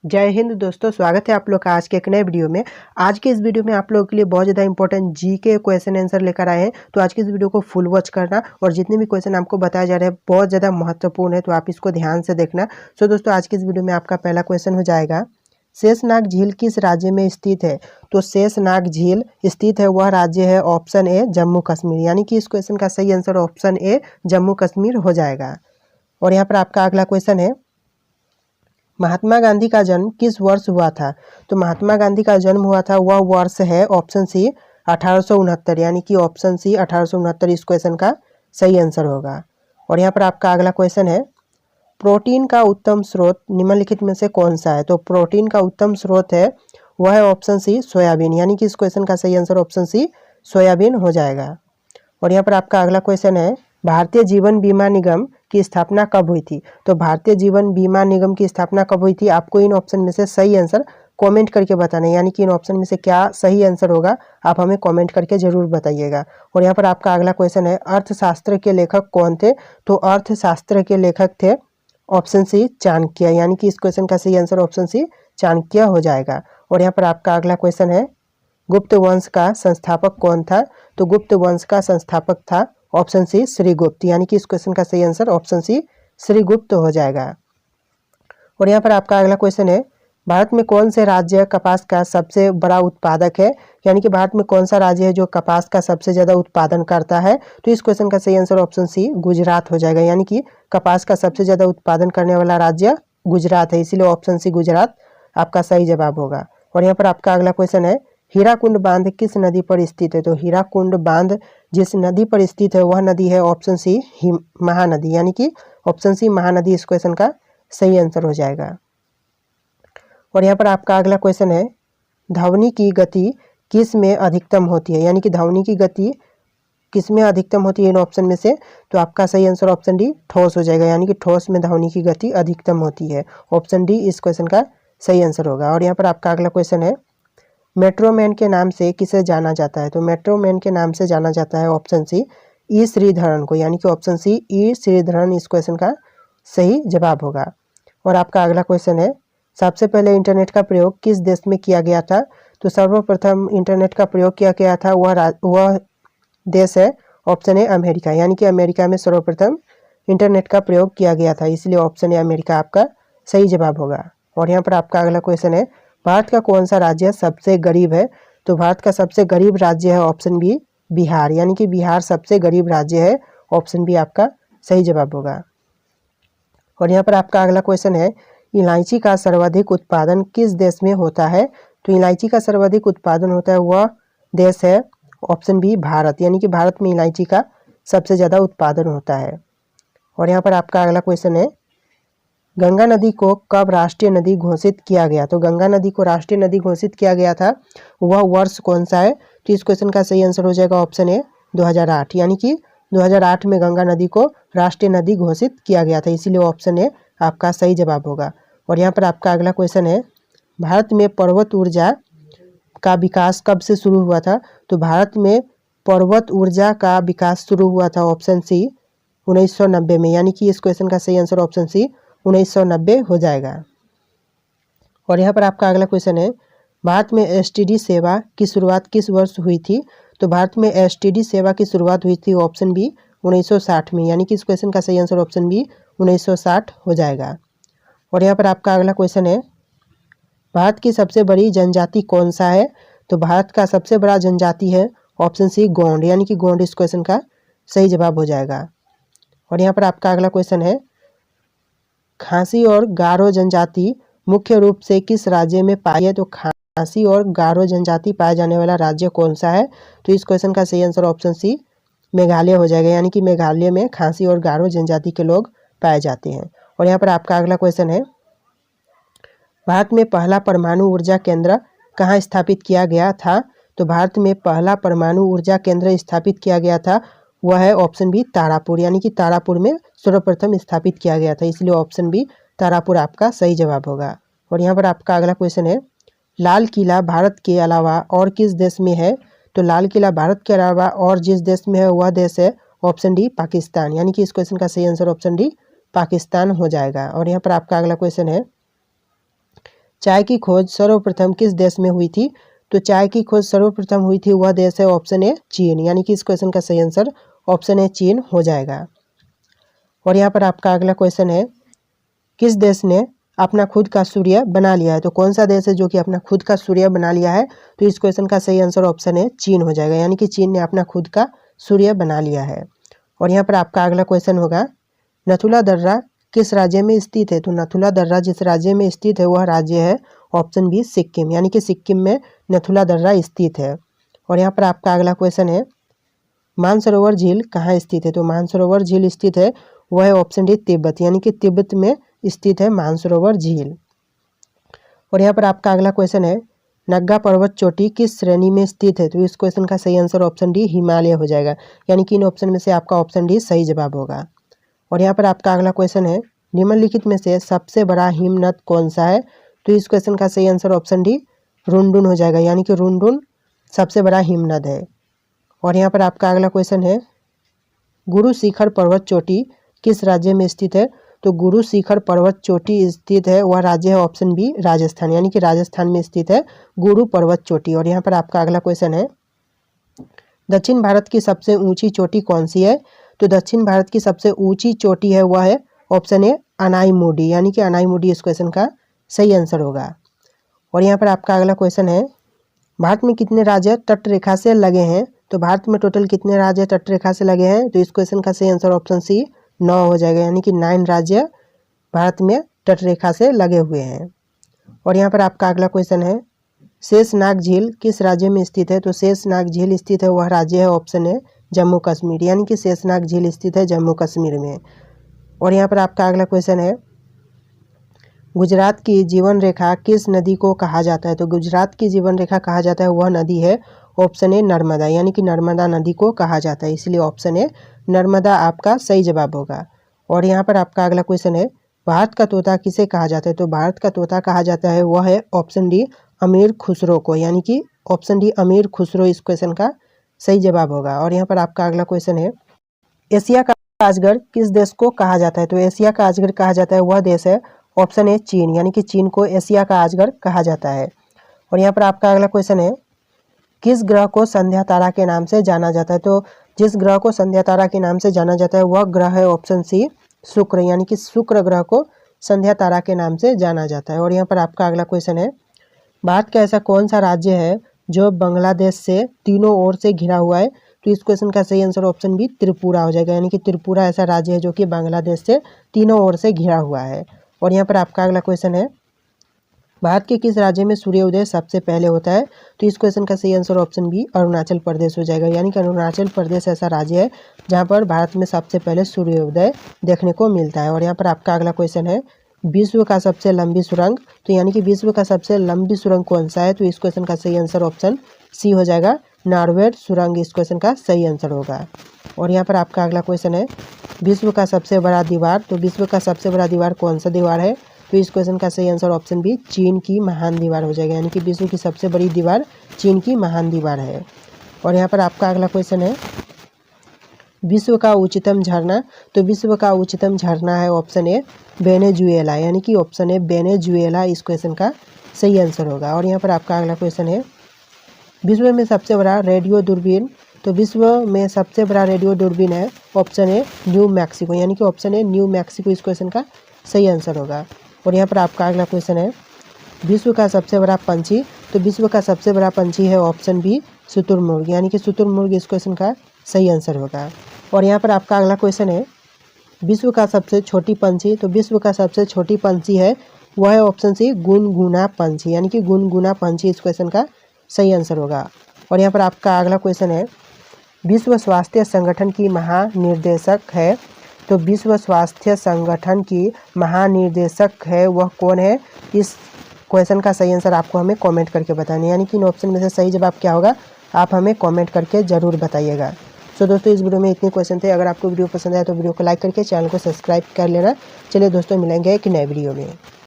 जय हिंद दोस्तों, स्वागत है आप लोग का आज के एक नए वीडियो में। आज के इस वीडियो में आप लोगों के लिए बहुत ज़्यादा इंपॉर्टेंट जीके क्वेश्चन आंसर लेकर आए हैं। तो आज की इस वीडियो को फुल वॉच करना और जितने भी क्वेश्चन आपको बताया जा रहे हैं बहुत ज़्यादा महत्वपूर्ण है, तो आप इसको ध्यान से देखना। सो दोस्तों, आज की इस वीडियो में आपका पहला क्वेश्चन हो जाएगा, शेषनाग झील किस राज्य में स्थित है? तो शेषनाग झील स्थित है वह राज्य है ऑप्शन ए जम्मू कश्मीर, यानी कि इस क्वेश्चन का सही answer option A Jammu Kashmir हो जाएगा। और यहाँ पर आपका अगला क्वेश्चन है, महात्मा गांधी का जन्म किस वर्ष हुआ था? तो महात्मा गांधी का जन्म हुआ था वह वर्ष है ऑप्शन सी 1869, यानी कि ऑप्शन सी 1869 इस क्वेश्चन का सही आंसर होगा। और यहाँ पर आपका अगला क्वेश्चन है, प्रोटीन का उत्तम स्रोत निम्नलिखित में से कौन सा है? तो प्रोटीन का उत्तम स्रोत है वह है ऑप्शन सी सोयाबीन, यानी कि इस क्वेश्चन का सही आंसर ऑप्शन सी सोयाबीन हो जाएगा। और यहाँ पर आपका अगला क्वेश्चन है, भारतीय जीवन बीमा निगम की स्थापना कब हुई थी? तो भारतीय जीवन बीमा निगम की स्थापना कब हुई थी? आपको इन ऑप्शन में से सही आंसर कमेंट करके बताना है, यानी कि इन ऑप्शन में से क्या सही आंसर होगा आप हमें कमेंट करके जरूर बताइएगा। और यहाँ पर आपका अगला क्वेश्चन है, अर्थशास्त्र के लेखक कौन थे? तो अर्थशास्त्र के लेखक थे ऑप्शन सी चाणक्य, यानी कि इस क्वेश्चन का सही आंसर ऑप्शन सी चाणक्य हो जाएगा। और यहाँ पर आपका अगला क्वेश्चन है, गुप्त वंश का संस्थापक कौन था? तो गुप्त वंश का संस्थापक था ऑप्शन सी श्रीगुप्त, यानी कि इस क्वेश्चन का सही आंसर ऑप्शन सी श्रीगुप्त हो जाएगा। और यहाँ पर आपका अगला क्वेश्चन है, भारत में कौन से राज्य कपास का सबसे बड़ा उत्पादक है? यानी कि भारत में कौन सा राज्य है जो कपास का सबसे ज़्यादा उत्पादन करता है? तो इस क्वेश्चन का सही आंसर ऑप्शन सी गुजरात हो जाएगा, यानी कि कपास का सबसे ज़्यादा उत्पादन करने वाला राज्य गुजरात है, इसीलिए ऑप्शन सी गुजरात आपका सही जवाब होगा। और यहाँ पर आपका अगला क्वेश्चन है, हीराकुंड बांध किस नदी पर स्थित है? तो हीराकुंड बांध जिस नदी पर स्थित है वह नदी है ऑप्शन सी महानदी, यानी कि ऑप्शन सी महानदी इस क्वेश्चन का सही आंसर हो जाएगा। और यहाँ पर आपका अगला क्वेश्चन है, ध्वनि की गति किस में अधिकतम होती है? यानी कि ध्वनि की गति किस में अधिकतम होती है इन ऑप्शन में से? तो आपका सही आंसर ऑप्शन डी ठोस हो जाएगा, यानी कि ठोस में ध्वनि की गति अधिकतम होती है, ऑप्शन डी इस क्वेश्चन का सही आंसर होगा। और यहाँ पर आपका अगला क्वेश्चन है, मेट्रो मैन के नाम से किसे जाना जाता है? तो मेट्रो मैन के नाम से जाना जाता है ऑप्शन सी ई श्रीधरन को, यानी कि ऑप्शन सी ई श्रीधरन इस क्वेश्चन का सही जवाब होगा। और आपका अगला क्वेश्चन है, सबसे पहले इंटरनेट का प्रयोग किस देश में किया गया था? तो सर्वप्रथम इंटरनेट का प्रयोग किया गया था वह देश है ऑप्शन ए अमेरिका, यानी कि अमेरिका में सर्वप्रथम इंटरनेट का प्रयोग किया गया था, इसलिए ऑप्शन ए अमेरिका आपका सही जवाब होगा। और यहाँ पर आपका अगला क्वेश्चन है, भारत का कौन सा राज्य सबसे गरीब है? तो भारत का सबसे गरीब राज्य है ऑप्शन बी बिहार, यानी कि बिहार सबसे गरीब राज्य है, ऑप्शन बी आपका सही जवाब होगा। और यहाँ पर आपका अगला क्वेश्चन है, इलायची का सर्वाधिक उत्पादन किस देश में होता है? तो इलायची का सर्वाधिक उत्पादन होता है वह देश है ऑप्शन बी भारत, यानी कि भारत में इलायची का सबसे ज़्यादा उत्पादन होता है। और यहाँ पर आपका अगला क्वेश्चन है, गंगा नदी को कब राष्ट्रीय नदी घोषित किया गया? तो गंगा नदी को राष्ट्रीय नदी घोषित किया गया था वह वर्ष कौन सा है? तो इस क्वेश्चन का सही आंसर हो जाएगा ऑप्शन ए 2008, यानी कि 2008 में गंगा नदी को राष्ट्रीय नदी घोषित किया गया था, इसीलिए ऑप्शन ए आपका सही जवाब होगा। और यहाँ पर आपका अगला क्वेश्चन है, भारत में पर्वत ऊर्जा का विकास कब से शुरू हुआ था? तो भारत में पर्वत ऊर्जा का विकास शुरू हुआ था ऑप्शन सी 1990 में, यानी कि इस क्वेश्चन का सही आंसर ऑप्शन सी 1990 हो जाएगा। और यहाँ पर आपका अगला क्वेश्चन है, भारत में एसटीडी सेवा की शुरुआत किस वर्ष हुई थी? तो भारत में एसटीडी सेवा की शुरुआत हुई थी ऑप्शन बी 1960 में, यानी कि इस क्वेश्चन का सही आंसर ऑप्शन बी 1960 हो जाएगा। और यहाँ पर आपका अगला क्वेश्चन है, भारत की सबसे बड़ी जनजाति कौन सा है? तो भारत का सबसे बड़ा जनजाति है ऑप्शन सी गोंड, यानी कि गोंड इस क्वेश्चन का सही जवाब हो जाएगा। और यहाँ पर आपका अगला क्वेश्चन है, खासी और गारो जनजाति मुख्य रूप से किस राज्य में पाई है? तो खासी और गारो जनजाति पाए जाने वाला राज्य कौन सा है? तो इस क्वेश्चन का सही आंसर ऑप्शन सी मेघालय हो जाएगा, यानी कि मेघालय में खासी और गारो जनजाति के लोग पाए जाते हैं। और यहाँ पर आपका अगला क्वेश्चन है, भारत में पहला परमाणु ऊर्जा केंद्र कहाँ स्थापित किया गया था? तो भारत में पहला परमाणु ऊर्जा केंद्र स्थापित किया गया था वह है ऑप्शन बी तारापुर, यानी कि तारापुर में सर्वप्रथम स्थापित किया गया था, इसलिए ऑप्शन बी तारापुर आपका सही जवाब होगा। और यहाँ पर आपका अगला क्वेश्चन है, लाल किला भारत के अलावा और किस देश में है? तो लाल किला भारत के अलावा और जिस देश में है वह देश है ऑप्शन डी पाकिस्तान, यानी कि इस क्वेश्चन का सही आंसर ऑप्शन डी पाकिस्तान हो जाएगा। और यहाँ पर आपका अगला क्वेश्चन है, चाय की खोज सर्वप्रथम किस देश में हुई थी? तो चाय की खोज सर्वप्रथम हुई थी वह देश है ऑप्शन ए चीन, यानी कि इस क्वेश्चन का सही आंसर ऑप्शन ए चीन हो जाएगा। और यहाँ पर आपका अगला क्वेश्चन है, किस देश ने अपना खुद का सूर्य बना लिया है? तो कौन सा देश है जो कि अपना खुद का सूर्य बना लिया है? तो इस क्वेश्चन का सही आंसर ऑप्शन है चीन हो जाएगा, यानी कि चीन ने अपना खुद का सूर्य बना लिया है। और यहाँ पर आपका अगला क्वेश्चन होगा, नथुला दर्रा किस राज्य में स्थित है? तो नथुला दर्रा जिस राज्य में स्थित है वह राज्य है ऑप्शन बी सिक्किम, यानी कि सिक्किम में नथुला दर्रा स्थित है। और यहाँ पर आपका अगला क्वेश्चन है, मानसरोवर झील कहाँ स्थित है? तो मानसरोवर झील स्थित है वह है ऑप्शन डी तिब्बत, यानी कि तिब्बत में स्थित है मानसरोवर झील। और यहाँ पर आपका अगला क्वेश्चन है, नग्गा पर्वत चोटी किस श्रेणी में स्थित है? तो इस क्वेश्चन का सही आंसर ऑप्शन डी हिमालय हो जाएगा, यानी कि इन ऑप्शन में से आपका ऑप्शन डी सही जवाब होगा। और यहाँ पर आपका अगला क्वेश्चन है, निम्नलिखित में से सबसे बड़ा हिमनद कौन सा है? तो इस क्वेश्चन का सही आंसर ऑप्शन डी रुनडुन हो जाएगा, यानी कि रुनडुन सबसे बड़ा हिमनद है। और यहाँ पर आपका अगला क्वेश्चन है, गुरु शिखर पर्वत चोटी किस राज्य में स्थित है? तो गुरु शिखर पर्वत चोटी स्थित है वह राज्य है ऑप्शन बी राजस्थान, यानी कि राजस्थान में स्थित है गुरु पर्वत चोटी। और यहाँ पर आपका अगला क्वेश्चन है, दक्षिण भारत की सबसे ऊंची चोटी कौन सी है? तो दक्षिण भारत की सबसे ऊंची चोटी है वह है ऑप्शन ए अनाईमुडी, यानी कि अनाईमुडी इस क्वेश्चन का सही आंसर होगा। और यहाँ पर आपका अगला क्वेश्चन है, भारत में कितने राज्य तट रेखा से लगे हैं? तो भारत में टोटल कितने राज्य तट रेखा से लगे हैं? तो इस क्वेश्चन का सही आंसर ऑप्शन सी 9 हो जाएगा, यानी कि 9 राज्य भारत में तट रेखा से लगे हुए हैं। और यहाँ पर आपका अगला क्वेश्चन है, शेषनाग झील किस राज्य में स्थित है? तो शेषनाग झील स्थित है वह राज्य है ऑप्शन है जम्मू कश्मीर, यानी कि शेषनाग झील स्थित है जम्मू कश्मीर में। और यहाँ पर आपका अगला क्वेश्चन है, गुजरात की जीवन रेखा किस नदी को कहा जाता है? तो गुजरात की जीवन रेखा कहा जाता है वह नदी है ऑप्शन ए नर्मदा, यानी कि नर्मदा नदी को कहा जाता है, इसलिए ऑप्शन ए नर्मदा आपका सही जवाब होगा। और यहाँ पर आपका अगला क्वेश्चन है, भारत का तोता किसे कहा जाता है? तो भारत का तोता कहा जाता है वह है ऑप्शन डी अमीर खुसरो को, यानी कि ऑप्शन डी अमीर खुसरो इस क्वेश्चन का सही जवाब होगा। और यहाँ पर आपका अगला क्वेश्चन है, एशिया का अजगर किस देश को कहा जाता है? तो एशिया का अजगर कहा जाता है वह देश है ऑप्शन ए चीन, यानी कि चीन को एशिया का अजगर कहा जाता है। और यहाँ पर आपका अगला क्वेश्चन है, किस ग्रह को संध्या तारा के नाम से जाना जाता है? तो जिस ग्रह को संध्या तारा के नाम से जाना जाता है वह ग्रह है ऑप्शन सी शुक्र, यानी कि शुक्र ग्रह को संध्या तारा के नाम से जाना जाता है। और यहाँ पर आपका अगला क्वेश्चन है, भारत का ऐसा कौन सा राज्य है जो बांग्लादेश से तीनों ओर से घिरा हुआ है? तो इस क्वेश्चन का सही आंसर ऑप्शन बी त्रिपुरा हो जाएगा, यानी कि त्रिपुरा ऐसा राज्य है जो कि बांग्लादेश से तीनों ओर से घिरा हुआ है। और यहाँ पर आपका अगला क्वेश्चन है, भारत के किस राज्य में सूर्योदय सबसे पहले होता है? तो इस क्वेश्चन का सही answer option B Arunachal Pradesh हो जाएगा, यानी कि अरुणाचल प्रदेश ऐसा राज्य है जहाँ पर भारत में सबसे पहले सूर्योदय देखने को मिलता है। और यहाँ पर आपका अगला क्वेश्चन है, विश्व का सबसे लंबी सुरंग, तो यानी कि विश्व का सबसे लंबी सुरंग कौन सा है? तो इस क्वेश्चन का सही आंसर ऑप्शन सी हो जाएगा, नॉर्वे सुरंग इस क्वेश्चन का सही आंसर होगा। और यहाँ पर आपका अगला क्वेश्चन है, विश्व का सबसे बड़ा दीवार, तो विश्व का सबसे बड़ा दीवार कौन सा दीवार है? तो इस क्वेश्चन का सही आंसर ऑप्शन बी चीन की महान दीवार हो जाएगा, यानी कि विश्व की सबसे बड़ी दीवार चीन की महान दीवार है। और यहाँ पर आपका अगला क्वेश्चन है, विश्व का उच्चतम झरना, तो विश्व का उच्चतम झरना है ऑप्शन ए वेनेजुएला, यानी कि ऑप्शन ए वेनेजुएला इस क्वेश्चन का सही आंसर होगा। और यहाँ पर आपका अगला क्वेश्चन है, विश्व में सबसे बड़ा रेडियो दूरबीन, तो विश्व में सबसे बड़ा रेडियो दूरबीन है ऑप्शन ए न्यू मैक्सिको, यानी कि ऑप्शन ए न्यू मैक्सिको इस क्वेश्चन का सही आंसर होगा। और यहाँ पर आपका अगला क्वेश्चन है, विश्व का सबसे बड़ा पंछी, तो विश्व का सबसे बड़ा पंछी है ऑप्शन बी शुतुरमुर्ग, यानी कि शुतुरमुर्ग इस क्वेश्चन का सही आंसर होगा। और यहाँ पर आपका अगला क्वेश्चन है, विश्व का सबसे छोटी पंछी, तो विश्व का सबसे छोटी पंछी है वह है ऑप्शन सी गुनगुना पंछी, यानी कि गुनगुना पंछी इस क्वेश्चन का सही आंसर होगा। और यहाँ पर आपका अगला क्वेश्चन है, विश्व स्वास्थ्य संगठन की महानिर्देशक है, तो विश्व स्वास्थ्य संगठन की महानिर्देशक है वह कौन है? इस क्वेश्चन का सही आंसर आपको हमें कमेंट करके बताना है, यानी कि इन ऑप्शन में से सही जवाब क्या होगा आप हमें कमेंट करके ज़रूर बताइएगा। सो दोस्तों इस वीडियो में इतने क्वेश्चन थे। अगर आपको वीडियो पसंद आया तो वीडियो को लाइक करके चैनल को सब्सक्राइब कर लेना। चलिए दोस्तों मिलेंगे एक नए वीडियो में।